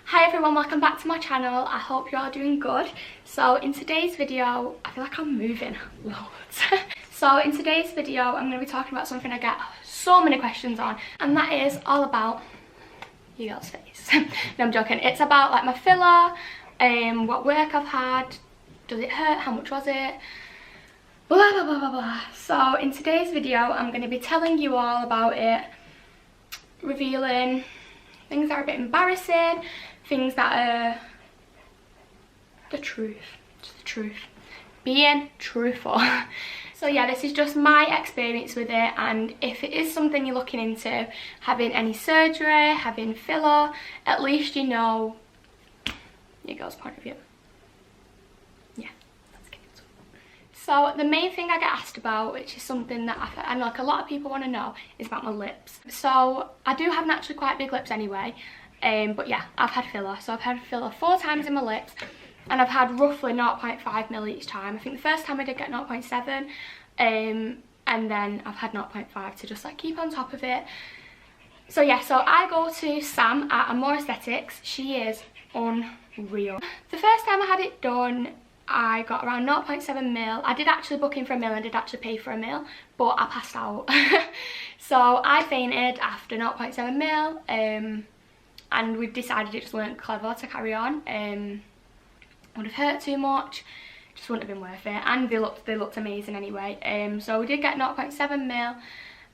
Hi everyone, welcome back to my channel. I hope you're all doing good. So in today's video, I feel like I'm moving loads. So in today's video, I'm going to be talking about something I get so many questions on, and that is all about your girl's face. No, I'm joking. It's about like my filler, what work I've had, does it hurt, how much was it, blah blah blah blah blah. So in today's video, I'm going to be telling you all about it, revealing things that are a bit embarrassing, things that are the truth, just the truth, being truthful. So yeah, this is just my experience with it, and if it is something you're looking into, having any surgery, having filler, at least you know your girl's point of view. Yeah, let's get into it. So the main thing I get asked about, which is something that I know like a lot of people want to know, is about my lips. So I do have naturally quite big lips anyway, but yeah, I've had filler. So I've had filler 4 times in my lips, and I've had roughly 0.5 mil each time. I think the first time I did get 0.7, and then I've had 0.5 to just like keep on top of it. So yeah, so I go to Sam at Aesthetics. She is unreal. The first time I had it done, I got around 0.7 mil. I did actually book in for a mil and did actually pay for a mil, but I passed out. So I fainted after 0.7 mil, and we decided it just weren't clever to carry on. Would have hurt too much, just wouldn't have been worth it, and they looked amazing anyway. So we did get 0.7 mil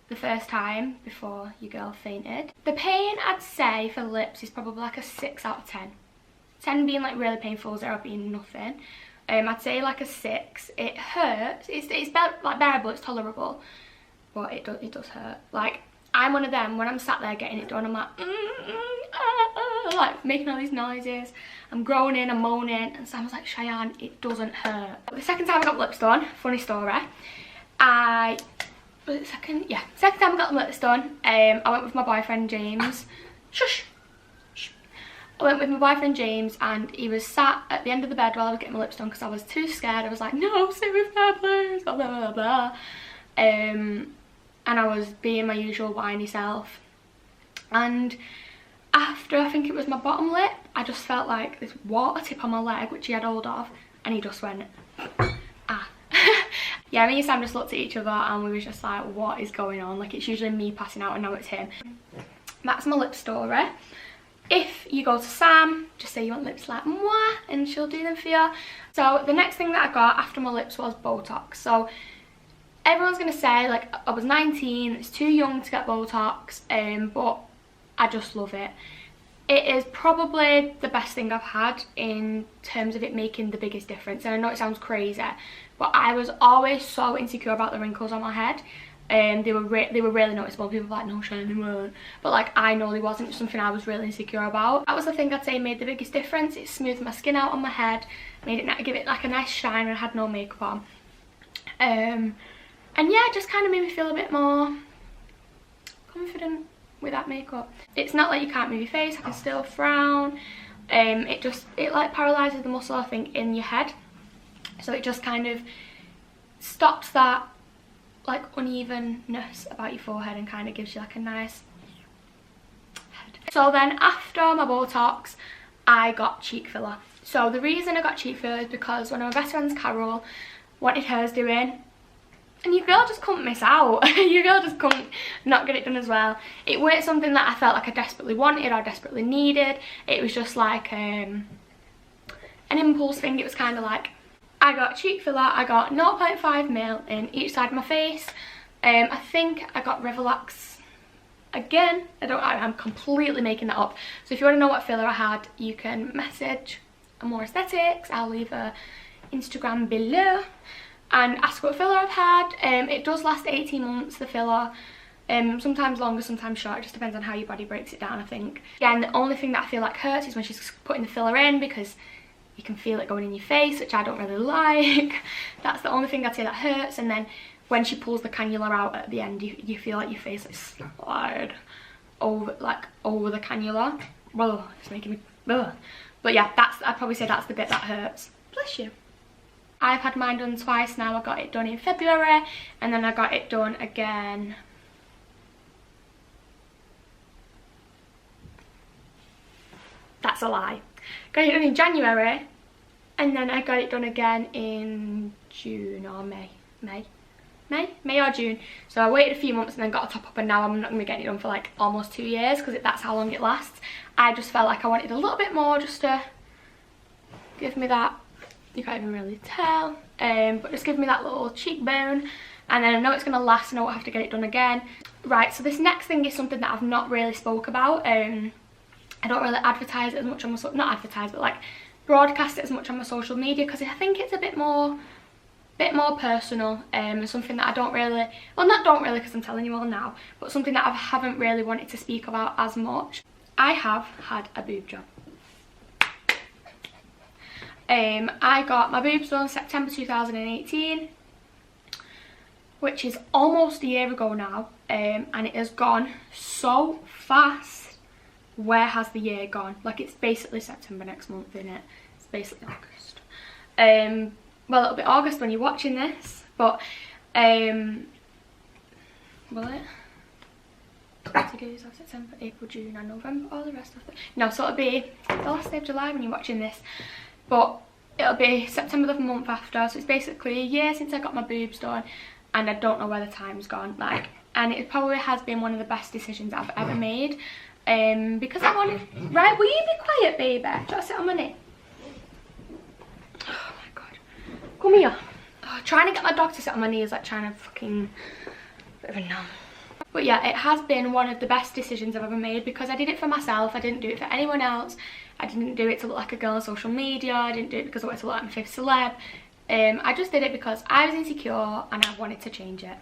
the first time before your girl fainted. The pain, I'd say, for the lips is probably like a 6 out of 10. 10 being like really painful, 0 being nothing. I'd say like a 6. It hurts. It's like bearable, it's tolerable, but it does hurt. Like, I'm one of them, when I'm sat there getting it done, I'm like like making all these noises. I'm groaning, I'm moaning, and Sam was like, Cheyenne, it doesn't hurt. The second time I got lips done, funny story, second time I got the lips done, I went with my boyfriend James. Shush. I went with my boyfriend James, and he was sat at the end of the bed while I was getting my lips done because I was too scared. I was like, no, stay with me please, blah blah blah blah. And I was being my usual whiny self, and after, I think it was my bottom lip, I just felt like this water tip on my leg, which he had hold of, and he just went, ah. Yeah, me and Sam just looked at each other and we were just like, what is going on? Like, it's usually me passing out and now it's him. That's my lip story. If you go to Sam, just say you want lips like moi, and she'll do them for you. So the next thing that I got after my lips was Botox. So everyone's gonna say like I was 19, it's too young to get Botox, but I just love it. It is probably the best thing I've had in terms of it making the biggest difference. And I know it sounds crazy, but I was always so insecure about the wrinkles on my head. They were really noticeable. People were like, no, Cheyenne, they weren't. But like, I know they wasn't. It's something I was really insecure about. That was the thing I'd say made the biggest difference. It smoothed my skin out on my head, made it, give it like a nice shine when I had no makeup on. And yeah, it just kind of made me feel a bit more confident with that makeup. It's not like you can't move your face, I can still frown. It like paralyzes the muscle, I think, in your head. So it just kind of stops that like unevenness about your forehead and kind of gives you like a nice head. So then after my Botox, I got cheek filler. So the reason I got cheek filler is because one of my best friends, Carol, wanted hers doing, and your girl just couldn't miss out. Your girl just couldn't not get it done as well. It weren't something that I felt like I desperately wanted or desperately needed. It was just like an impulse thing. It was kind of like, I got cheek filler. I got 0.5 mil in each side of my face. I think I got Revelax again. I'm completely making that up. So if you want to know what filler I had, you can message More Aesthetics. I'll leave a Instagram below and ask what filler I've had. It does last 18 months, the filler. Sometimes longer, sometimes short. It just depends on how your body breaks it down, I think. Yeah, and the only thing that I feel like hurts is when she's putting the filler in, because you can feel it going in your face, which I don't really like. That's the only thing I'd say that hurts. And then when she pulls the cannula out at the end, you feel like your face like slide over the cannula. Well, it's making me. Ugh. But yeah, I'd probably say that's the bit that hurts. Bless you. I've had mine done twice now. I got it done in February, and then I got it done again That's a lie. Got it done in January, and then I got it done again in June or May or June. So I waited a few months and then got a top up, and now I'm not going to be getting it done for like almost 2 years because that's how long it lasts. I just felt like I wanted a little bit more just to give me that, you can't even really tell, but just give me that little cheekbone, and then I know it's going to last and I won't have to get it done again. Right, so this next thing is something that I've not really spoke about. I don't really advertise it as much on my, not advertise, but like broadcast it as much on my social media because I think it's a bit more personal, and something that I don't really, well, not don't really because I'm telling you all now, but something that I haven't really wanted to speak about as much. I have had a boob job. I got my boobs done September 2018, which is almost a year ago now, and it has gone so fast. Where has the year gone? Like, it's basically September next month, isn't it? It's basically August. Well, it'll be August when you're watching this, but will it? September, April, June and November, all the rest of it. No, so it'll be the last day of July when you're watching this, but it'll be September the month after, so it's basically a year since I got my boobs done, and I don't know where the time's gone, like, and it probably has been one of the best decisions I've ever made, because I wanted, right, will you be quiet, baby? Do you want to sit on my knee? Oh my god, come here. Oh, trying to get my dog to sit on my knee is like trying to fucking, bit of a numb. But yeah, it has been one of the best decisions I've ever made because I did it for myself. I didn't do it for anyone else. I didn't do it to look like a girl on social media. I didn't do it because I wanted to look like my fifth celeb. I just did it because I was insecure and I wanted to change it.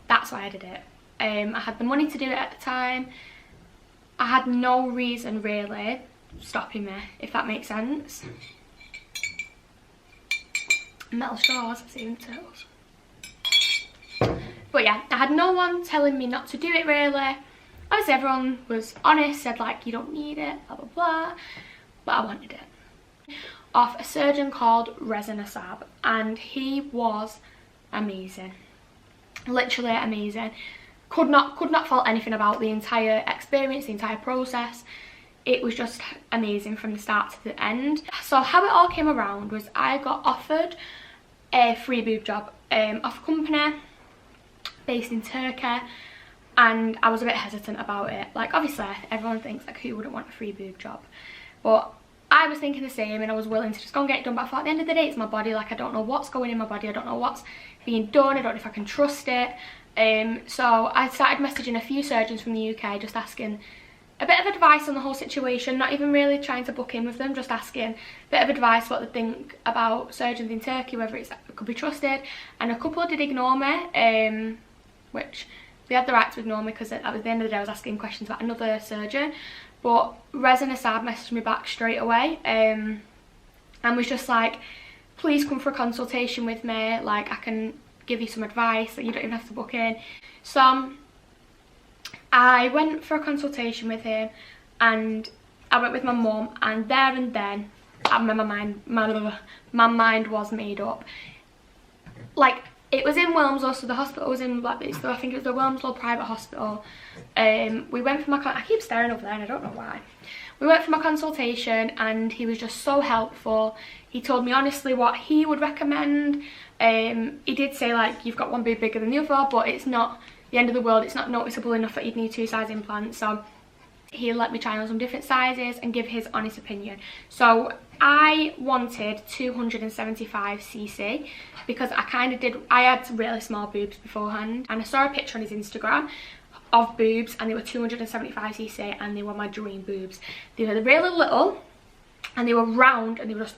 That's why I did it. I had the money to do it at the time. I had no reason really stopping me, if that makes sense. Metal straws, I've seen turtles. But yeah, I had no one telling me not to do it really. Obviously everyone was honest, said like, you don't need it, blah blah blah, but I wanted it. Off a surgeon called Reza Nasab, and he was amazing, literally amazing. Could not fault anything about the entire experience, the entire process. It was just amazing from the start to the end. So how it all came around was I got offered a free boob job off a company based in Turkey, and I was a bit hesitant about it. Like, obviously everyone thinks like, who wouldn't want a free boob job, but I was thinking the same, and I was willing to just go and get it done. But I thought at the end of the day, it's my body. Like, I don't know what's going in my body, I don't know what's being done, I don't know if I can trust it. So I started messaging a few surgeons from the UK, just asking a bit of advice on the whole situation, not even really trying to book in with them, just asking a bit of advice what they think about surgeons in Turkey, whether it could be trusted. And a couple did ignore me, which they had the right to ignore me because at the end of the day I was asking questions about another surgeon. But Reza Nasab messaged me back straight away, and was just like, please come for a consultation with me, like I can give you some advice, that you don't even have to book in. So I went for a consultation with him, and I went with my mum, and there and then my mind was made up. Like, it was in Wilmslow, so the hospital was in like this, so I think it was the Wilmslow private hospital. We went for my I keep staring over there and I don't know why. We went for my consultation, and he was just so helpful. He told me honestly what he would recommend. He did say like, you've got one boob bigger than the other, but it's not the end of the world, it's not noticeable enough that you'd need 2 size implants. So he let me try on some different sizes and give his honest opinion. So I wanted 275cc because I had really small boobs beforehand, and I saw a picture on his Instagram of boobs, and they were 275cc, and they were my dream boobs. They were really little, and they were round, and they were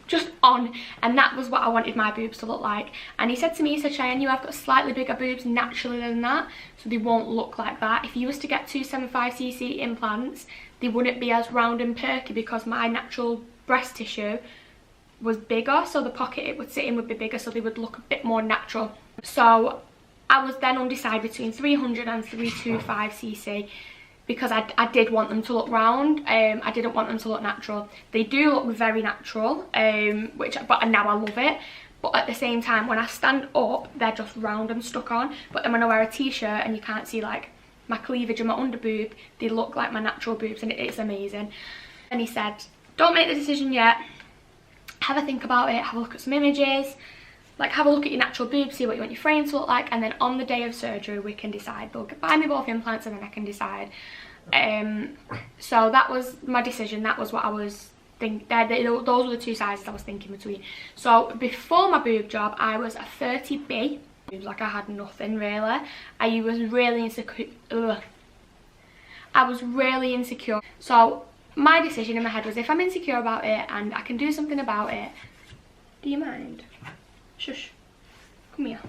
just on, and that was what I wanted my boobs to look like. And he said to me, he said, Chey, you have got slightly bigger boobs naturally than that, so they won't look like that. If you was to get 275cc implants, they wouldn't be as round and perky because my natural breast tissue was bigger, so the pocket it would sit in would be bigger, so they would look a bit more natural. So I was then undecided between 300 and 325cc because I did want them to look round. I didn't want them to look natural. They do look very natural, but now I love it. But at the same time, when I stand up, they're just round and stuck on. But then when I wear a t-shirt and you can't see like my cleavage and my under boob, they look like my natural boobs, and it's amazing. And he said, don't make the decision yet, have a think about it, have a look at some images, like have a look at your natural boobs, see what you want your frame to look like, and then on the day of surgery we can decide. They'll buy me both implants and then I can decide. So that was my decision, that was what I was thinking. Those were the two sizes I was thinking between. So before my boob job I was a 30B, like I had nothing really. I was really insecure. So my decision in my head was, if I'm insecure about it and I can do something about it. Do you mind? Shush. Come here.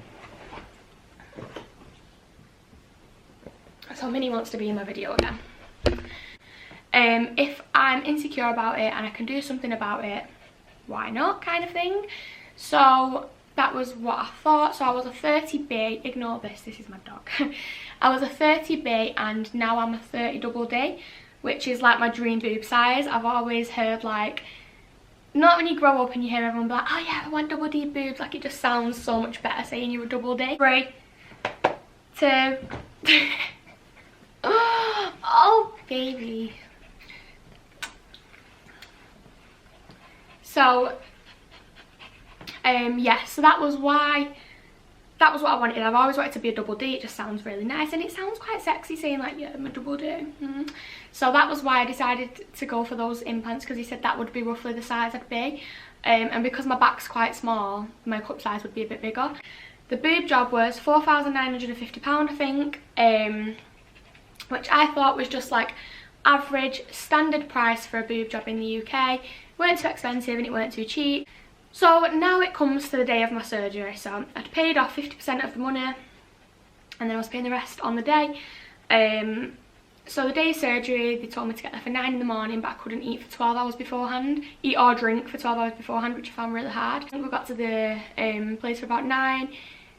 So Minnie wants to be in my video again. If I'm insecure about it and I can do something about it, why not, kind of thing. So that was what I thought. So I was a 30B, ignore this, this is my dog. I was a 30B and now I'm a 30 double D, which is like my dream boob size. I've always heard, like, not when you grow up and you hear everyone be like, oh yeah, I want double D boobs, like it just sounds so much better saying you're a double D. 3, 2, oh baby. So yeah, so that was what I wanted. I've always wanted to be a double D. It just sounds really nice and it sounds quite sexy saying like, yeah, I'm a double D. So that was why I decided to go for those implants, because he said that would be roughly the size I'd be. And because my back's quite small, my cup size would be a bit bigger. The boob job was £4,950 I think, which I thought was just like average standard price for a boob job in the UK. It weren't too expensive and it weren't too cheap. So now it comes to the day of my surgery. So I'd paid off 50% of the money and then I was paying the rest on the day. So the day of surgery, they told me to get there for 9 in the morning, but I couldn't eat for 12 hours beforehand. Eat or drink for 12 hours beforehand, which I found really hard. I think we got to the place for about 9,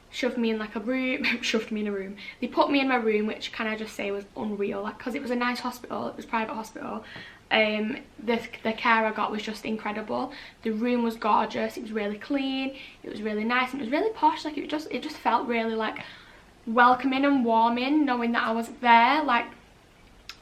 shoved me in like a room, shoved me in a room. They put me in my room, which can I just say was unreal, like, because it was a nice hospital, it was a private hospital. The care I got was just incredible. The room was gorgeous, it was really clean, it was really nice, and it was really posh. Like it just felt really like welcoming and warming, knowing that I was there. Like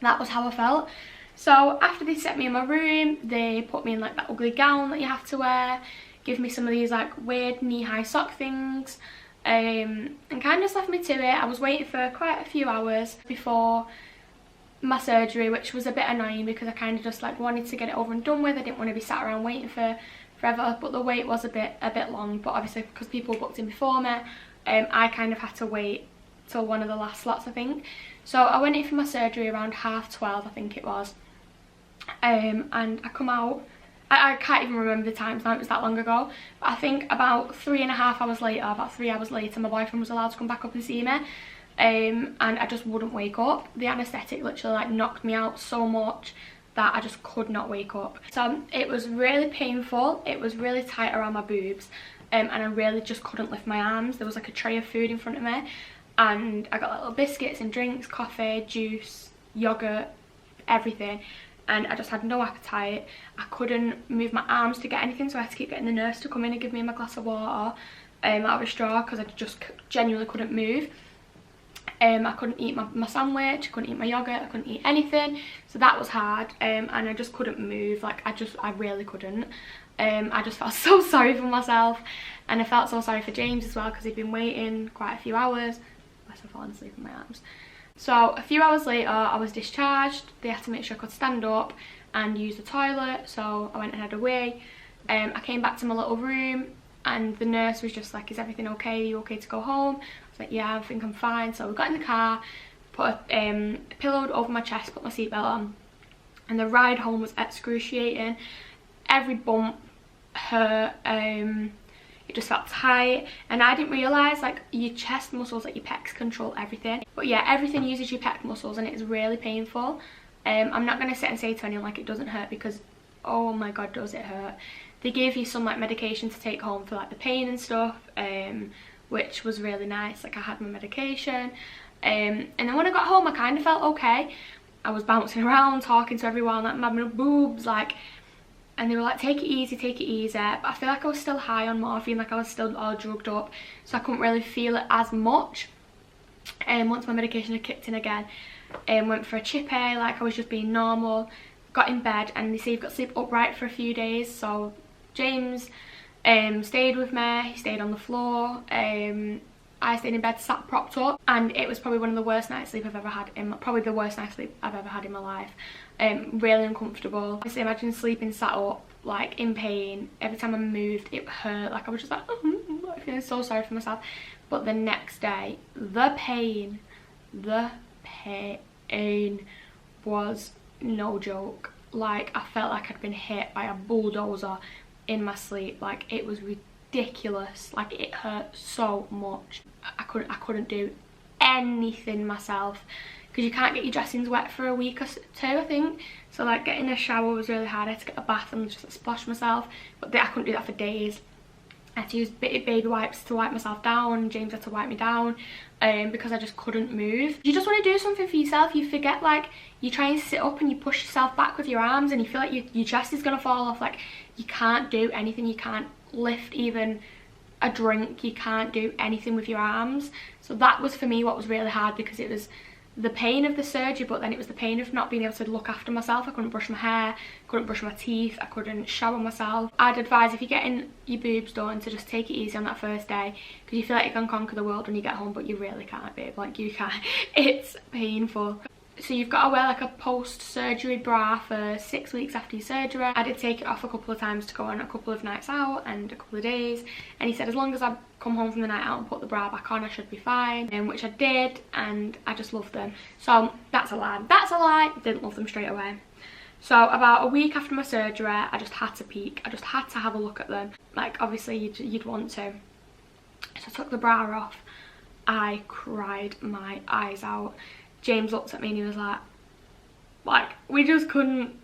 that was how I felt. So after they set me in my room, they put me in like that ugly gown that you have to wear, give me some of these like weird knee-high sock things, and kind of just left me to it. I was waiting for quite a few hours before my surgery, which was a bit annoying because I kind of just like wanted to get it over and done with. I didn't want to be sat around waiting for forever, but the wait was a bit long. But obviously because people booked in before me, I kind of had to wait till one of the last slots I think. So I went in for my surgery around 12:30 I think it was, and I come out, I can't even remember the times now, it was that long ago, but I think about 3.5 hours later, about 3 hours later, my boyfriend was allowed to come back up and see me. And I just wouldn't wake up. The anaesthetic literally like knocked me out so much that I just could not wake up. So it was really painful, it was really tight around my boobs, and I really just couldn't lift my arms. There was like a tray of food in front of me and I got like little biscuits and drinks, coffee, juice, yogurt, everything, and I just had no appetite. I couldn't move my arms to get anything, so I had to keep getting the nurse to come in and give me my glass of water out of a straw because I just genuinely couldn't move. I couldn't eat my sandwich, I couldn't eat my yogurt, I couldn't eat anything, so that was hard, and I just couldn't move. Like I really couldn't. I just felt so sorry for myself, and I felt so sorry for James as well because he'd been waiting quite a few hours. I must have fallen asleep in my arms. So a few hours later I was discharged. They had to make sure I could stand up and use the toilet, so I went and had a wee. I came back to my little room and the nurse was just like, is everything okay, are you okay to go home? I was like, yeah, I think I'm fine. So we got in the car, put a pillow over my chest, put my seatbelt on, and the ride home was excruciating. Every bump hurt, it just felt tight, and I didn't realise like your chest muscles, like your pecs, control everything. But yeah, everything uses your pec muscles and it is really painful. I'm not going to sit and say to anyone like it doesn't hurt, because oh my god does it hurt. They gave you some like medication to take home for like the pain and stuff, which was really nice. Like I had my medication, and then when I got home I kind of felt okay. I was bouncing around talking to everyone like my boobs, like, and they were like, take it easy, but I feel like I was still high on morphine, like I was still all drugged up, so I couldn't really feel it as much. And once my medication had kicked in again, went for a chippy, like I was just being normal, got in bed and they say you've got to sleep upright for a few days. So James stayed with me, he stayed on the floor, I stayed in bed sat propped up, and it was probably one of the worst night's sleep I've ever had probably the worst night's sleep I've ever had in my life. Really uncomfortable. Obviously imagine sleeping sat up, like in pain. Every time I moved it hurt, like I was just like like, feeling so sorry for myself. But the next day, the pain was no joke. Like I felt like I'd been hit by a bulldozer in my sleep. Like it was ridiculous. Like it hurt so much. I couldn't do anything myself, because you can't get your dressings wet for a week or two, I think. So like getting a shower was really hard. I had to get a bath and just like, splash myself, but I couldn't do that for days. I had to use baby wipes to wipe myself down. James had to wipe me down because I just couldn't move. You just want to do something for yourself. You forget, like you try and sit up and you push yourself back with your arms and you feel like your chest is gonna fall off. Like you can't do anything. You can't lift even a drink. You can't do anything with your arms. So that was for me what was really hard, because it was the pain of the surgery, but then it was the pain of not being able to look after myself. I couldn't brush my hair, couldn't brush my teeth, I couldn't shower myself. I'd advise, if you're getting your boobs done, to just take it easy on that first day, because you feel like you can conquer the world when you get home, but you really can't, babe. Like you can't. It's painful. So you've got to wear like a post-surgery bra for 6 weeks after your surgery. I did take it off a couple of times to go on a couple of nights out and a couple of days, and he said as long as I come home from the night out and put the bra back on, I should be fine, which I did, and I just love them. So that's a lie. That's a lie. I didn't love them straight away. So about a week after my surgery, I just had to peek. I just had to have a look at them. Like obviously you'd want to. So I took the bra off. I cried my eyes out. James looked at me and he was like we just couldn't.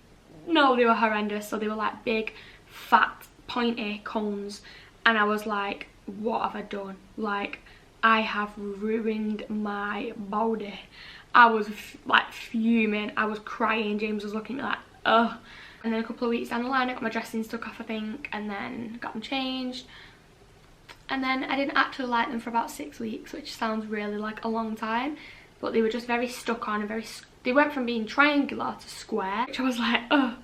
No, they were horrendous. So they were like big fat pointy cones, and I was like, what have I done? Like I have ruined my body. I was like fuming. I was crying. James was looking at me like ugh. And then a couple of weeks down the line I got my dressings took off, I think, and then got them changed, and then I didn't actually like them for about 6 weeks, which sounds really like a long time. But they were just very stuck on and they went from being triangular to square, which I was like, ugh.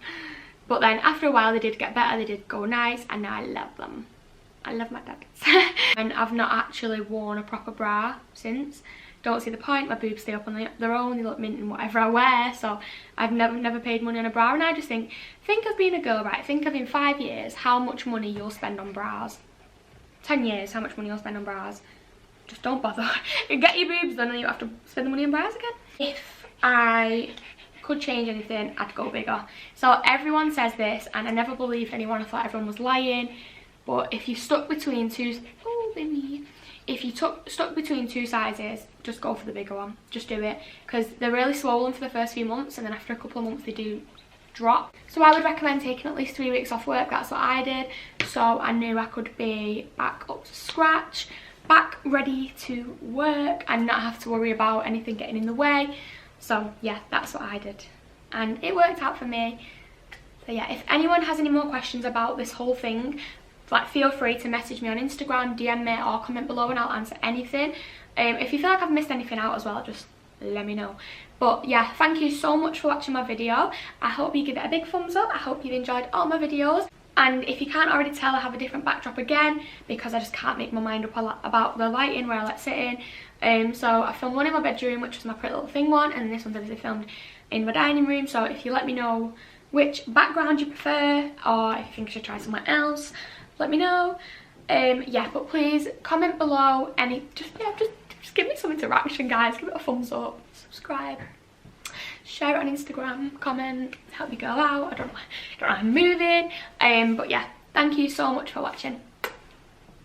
But then after a while they did get better, they did go nice, and now I love them. I love my dads. And I've not actually worn a proper bra since. Don't see the point. My boobs stay up on their own, they look mint in whatever I wear, so I've never paid money on a bra. And I just think of being a girl, right? Think of in 5 years how much money you'll spend on bras. 10 years, how much money you'll spend on bras. Just don't bother. Get your boobs done and you have to spend the money on bras again. If I could change anything, I'd go bigger. So everyone says this, and I never believed anyone. I thought everyone was lying. But if you stuck between if you stuck between two sizes, just go for the bigger one. Just do it, because they're really swollen for the first few months, and then after a couple of months they do drop. So I would recommend taking at least 3 weeks off work. That's what I did. So I knew I could be back up to scratch, back ready to work, and not have to worry about anything getting in the way. So yeah, that's what I did, and it worked out for me. So yeah, if anyone has any more questions about this whole thing, like feel free to message me on Instagram, DM me, or comment below, and I'll answer anything. If you feel like I've missed anything out as well, just let me know. But yeah, thank you so much for watching my video. I hope you give it a big thumbs up. I hope you've enjoyed all my videos. And if you can't already tell, I have a different backdrop again, because I just can't make my mind up a lot about the lighting where I like sitting. So I filmed one in my bedroom, which was my Pretty Little Thing one, and this one's obviously filmed in my dining room. So if you let me know which background you prefer, or if you think I should try somewhere else, let me know. Yeah, but please comment below any, just give me some interaction, guys. Give it a thumbs up, subscribe, share it on Instagram, comment, help me go out. I don't know I'm moving. But yeah, thank you so much for watching.